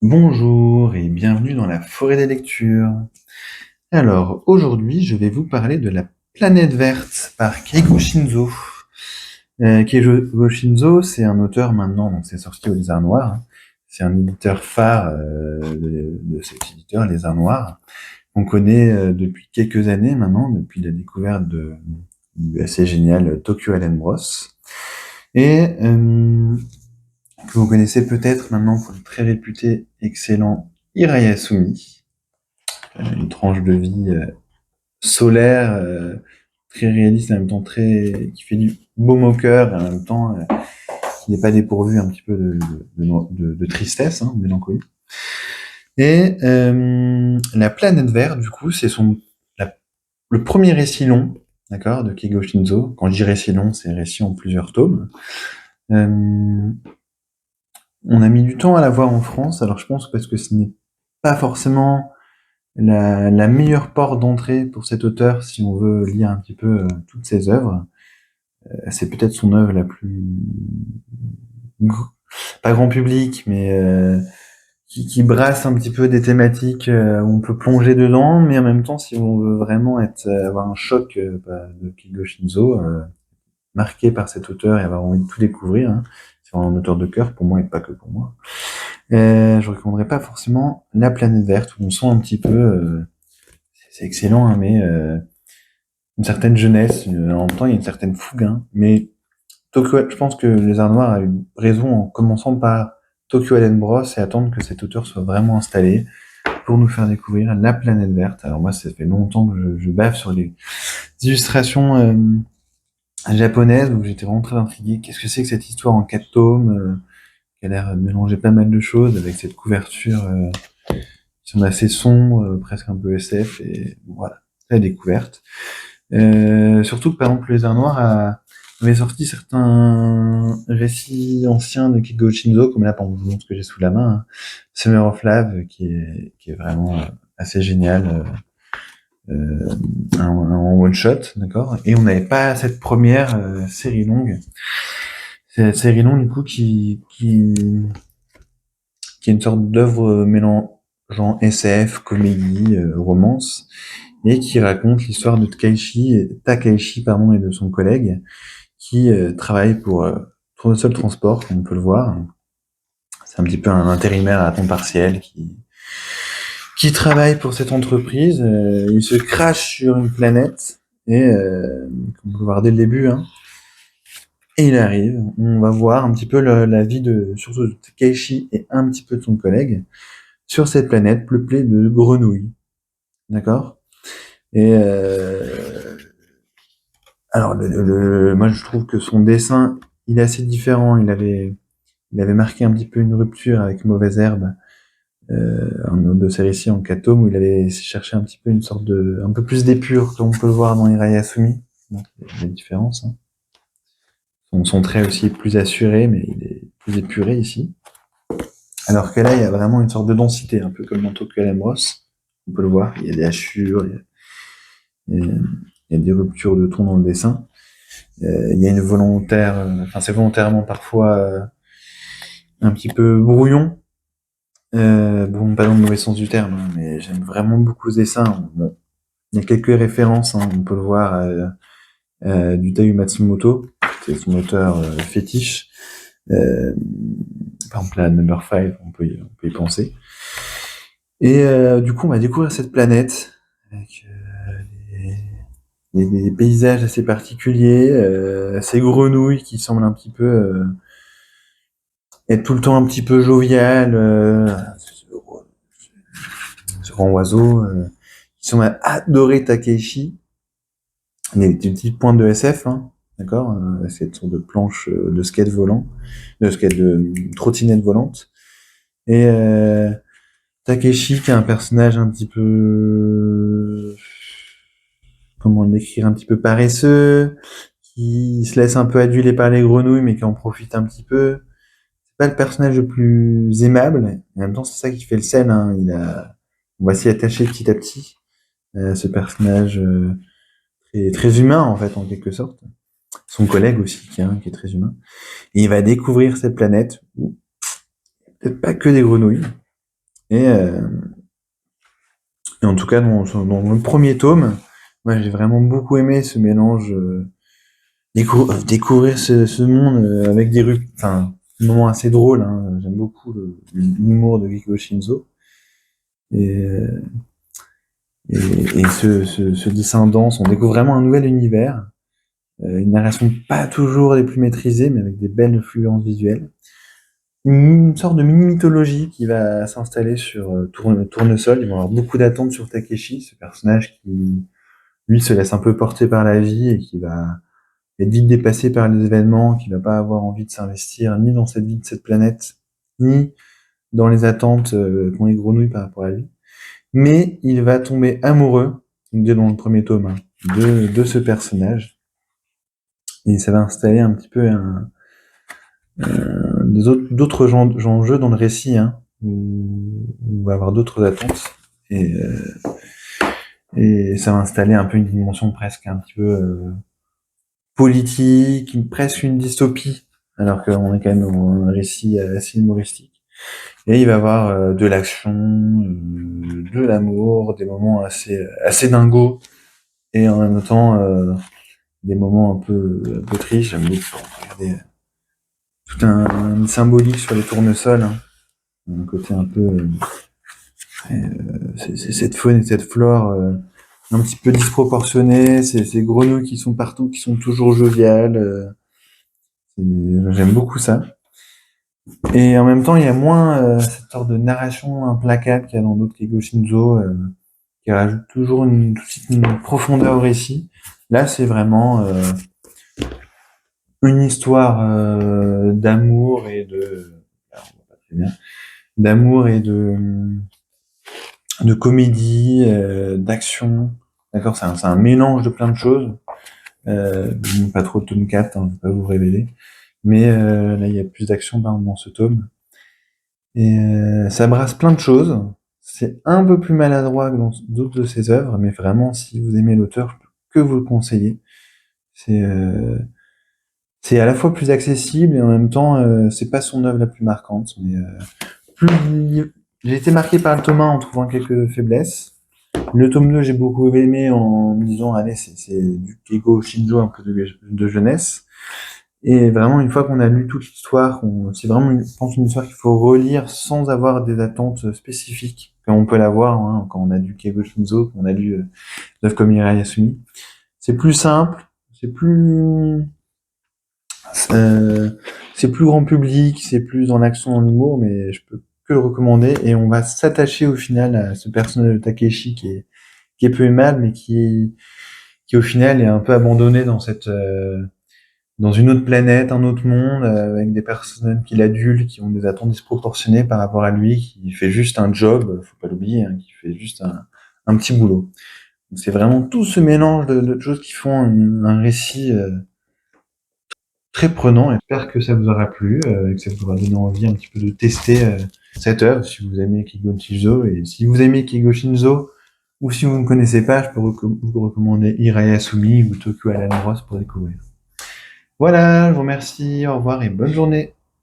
Bonjour et bienvenue dans la forêt des lectures. Alors, aujourd'hui, je vais vous parler de La planète verte par Keigo Shinzo. Keigo Shinzo, c'est un auteur maintenant, donc c'est sorti au Lézard Noir, hein. C'est un éditeur phare de cet éditeur, Lézard Noir. On connaît depuis quelques années maintenant, depuis la découverte du assez génial Tokyo Allen Bros. Et que vous connaissez peut-être maintenant pour le très réputé excellent Hirayasumi, une tranche de vie solaire, très réaliste, en même temps qui fait du baume au cœur, et en même temps qui n'est pas dépourvu un petit peu de tristesse, de mélancolie. Et La planète verte, du coup, c'est le premier récit long, d'accord, de Keigo Shinzo. Quand je dis récit long, c'est récit en plusieurs tomes. On a mis du temps à l'avoir en France, alors je pense parce que ce n'est pas forcément la meilleure porte d'entrée pour cet auteur si on veut lire un petit peu toutes ses œuvres. C'est peut-être son œuvre la plus pas grand public, mais qui brasse un petit peu des thématiques où on peut plonger dedans, mais en même temps, si on veut vraiment avoir un choc de Keigo Shinzo, marqué par cet auteur et avoir envie de tout découvrir, hein, c'est vraiment un auteur de cœur pour moi et pas que pour moi. Je recommanderais pas forcément La planète verte où on sent un petit peu, c'est excellent, hein, mais une certaine jeunesse, en même temps il y a une certaine fougue, hein, mais Tokyo, je pense que les Arts Noirs a eu raison en commençant par Tokyo Allen Bros et attendre que cet auteur soit vraiment installé pour nous faire découvrir La planète verte. Alors moi, ça fait longtemps que je bave sur les illustrations japonaises où j'étais vraiment très intrigué. Qu'est-ce que c'est que cette histoire en 4 tomes qui a l'air de mélanger pas mal de choses avec cette couverture qui sont assez sombres, presque un peu SF et bon, voilà, la découverte. Surtout que par exemple les Arts Noirs avait sorti certains récits anciens de Keigo Shinzo, comme là, par exemple, je vous montre ce que j'ai sous la main, hein. Summer of Love, qui est vraiment assez génial, un one shot, d'accord. Et on n'avait pas cette première série longue. C'est la série longue du coup qui est une sorte d'œuvre mélangeant SF, comédie, romance, et qui raconte l'histoire de Takeishi pardon, et de son collègue qui travaille pour Tournesol Transport, comme on peut le voir. C'est un petit peu un intérimaire à temps partiel qui travaille pour cette entreprise. Il se crache sur une planète et, comme on peut le voir dès le début, hein, et il arrive. On va voir un petit peu la vie surtout de Takeishi et un petit peu de son collègue sur cette planète peuplée de grenouilles. D'accord. Et alors, moi, je trouve que son dessin, il est assez différent. Il avait marqué un petit peu une rupture avec Mauvaise Herbe, un autre de ses récits en 4 tomes, où il avait cherché un petit peu une sorte un peu plus d'épure, comme on peut le voir dans Hirayasumi. Donc, il y a une différence, hein. Son trait aussi est plus assuré, mais il est plus épuré ici. Alors que là, il y a vraiment une sorte de densité, un peu comme dans Tokyo Alamos. On peut le voir, il y a des hachures, il y a des ruptures de ton dans le dessin. Il y a une volontaire, enfin c'est volontairement parfois un petit peu brouillon. Bon, pas dans le mauvais sens du terme, hein, mais j'aime vraiment beaucoup ce dessin. Bon, il y a quelques références, hein, on peut le voir, du Taiyu Matsumoto, c'est son auteur fétiche. Euh, Par exemple, la Number 5, on peut y penser. Et du coup, on va découvrir cette planète avec des paysages assez particuliers, ces grenouilles qui semblent un petit peu être tout le temps un petit peu joviales, ce grand oiseau, qui semble adorer Takeshi, des petites pointes de SF, hein, d'accord, cette sorte de planche de skate volant, de trottinette volante. Et Takeshi, qui est un personnage un petit peu, comment le décrire, un petit peu paresseux, qui se laisse un peu aduler par les grenouilles, mais qui en profite un petit peu. C'est pas le personnage le plus aimable, et en même temps, c'est ça qui fait le sel, hein. On va s'y attacher petit à petit, ce personnage très humain, en fait, en quelque sorte. Son collègue aussi, qui est très humain. Et il va découvrir cette planète où peut-être pas que des grenouilles. Et, et en tout cas, dans le premier tome, moi j'ai vraiment beaucoup aimé ce mélange, découvrir ce monde avec enfin, un moment assez drôle. Hein. J'aime beaucoup l'humour de Kiko Shinzo. Et, et ce Descendance, on découvre vraiment un nouvel univers. Une narration pas toujours les plus maîtrisées, mais avec des belles influences visuelles. Une sorte de mini-mythologie qui va s'installer sur Tournesol. Ils vont avoir beaucoup d'attentes sur Takeshi, ce personnage qui, lui, se laisse un peu porter par la vie et qui va être vite dépassé par les événements, qui va pas avoir envie de s'investir ni dans cette vie de cette planète, ni dans les attentes qu'ont les grenouilles par rapport à lui. Mais il va tomber amoureux, dès dans le premier tome, hein, de ce personnage. Et ça va installer un petit peu d'autres enjeux dans le récit, hein, où on va avoir d'autres attentes. Et, euh, et ça va installer un peu une dimension presque un petit peu politique, presque une dystopie, alors qu'on est quand même dans un récit assez humoristique. Et il va y avoir de l'action, de l'amour, des moments assez dingos, et en même temps des moments un peu tristes. J'aime beaucoup regarder tout un symbolique sur les tournesols, hein. Un côté un peu c'est cette faune et cette flore un petit peu disproportionnée, ces grenouilles qui sont partout, qui sont toujours joviales. J'aime beaucoup ça. Et en même temps, il y a moins cette sorte de narration implacable qu'il y a dans d'autres Keigo Shinzo, qui rajoute toujours une profondeur au récit. Là, c'est vraiment une histoire d'amour et alors, on va pas très bien, d'amour et de comédie, d'action. D'accord, c'est un mélange de plein de choses. Pas trop de tome 4, hein, je vais pas vous révéler. Mais là, il y a plus d'action dans ce tome. Et ça brasse plein de choses. C'est un peu plus maladroit que dans d'autres de ses œuvres, mais vraiment, si vous aimez l'auteur, je peux que vous le conseiller. C'est c'est à la fois plus accessible et en même temps, c'est pas son œuvre la plus marquante. Mais plus j'ai été marqué par le tome 1 en trouvant quelques faiblesses. Le tome 2, j'ai beaucoup aimé en me disant, allez, c'est du Keigo Shinjo, un peu de jeunesse. Et vraiment, une fois qu'on a lu toute l'histoire, c'est vraiment, je pense, une histoire qu'il faut relire sans avoir des attentes spécifiques, comme on peut l'avoir hein, quand on a lu Keigo Shinzo, quand on a lu œuvres comme Mirai Yasumi. C'est plus simple, euh, c'est plus grand public, c'est plus dans l'action, dans l'humour, mais je peux que le recommander. Et on va s'attacher au final à ce personnage de Takeshi qui est peu aimable, mais qui au final est un peu abandonné dans une autre planète, un autre monde, avec des personnes qui l'adulent, qui ont des attentes disproportionnées par rapport à lui, qui fait juste un job, faut pas l'oublier, hein, qui fait juste un petit boulot. Donc c'est vraiment tout ce mélange de choses qui font un récit très prenant. J'espère que ça vous aura plu, et que ça vous aura donné envie un petit peu de tester cette œuvre, si vous aimez Keigo Shinzo, et si vous aimez Keigo Shinzo, ou si vous ne connaissez pas, je peux vous recommander Hirayasumi ou Tokyo Alan Bros pour découvrir. Voilà, je vous remercie, au revoir et bonne journée.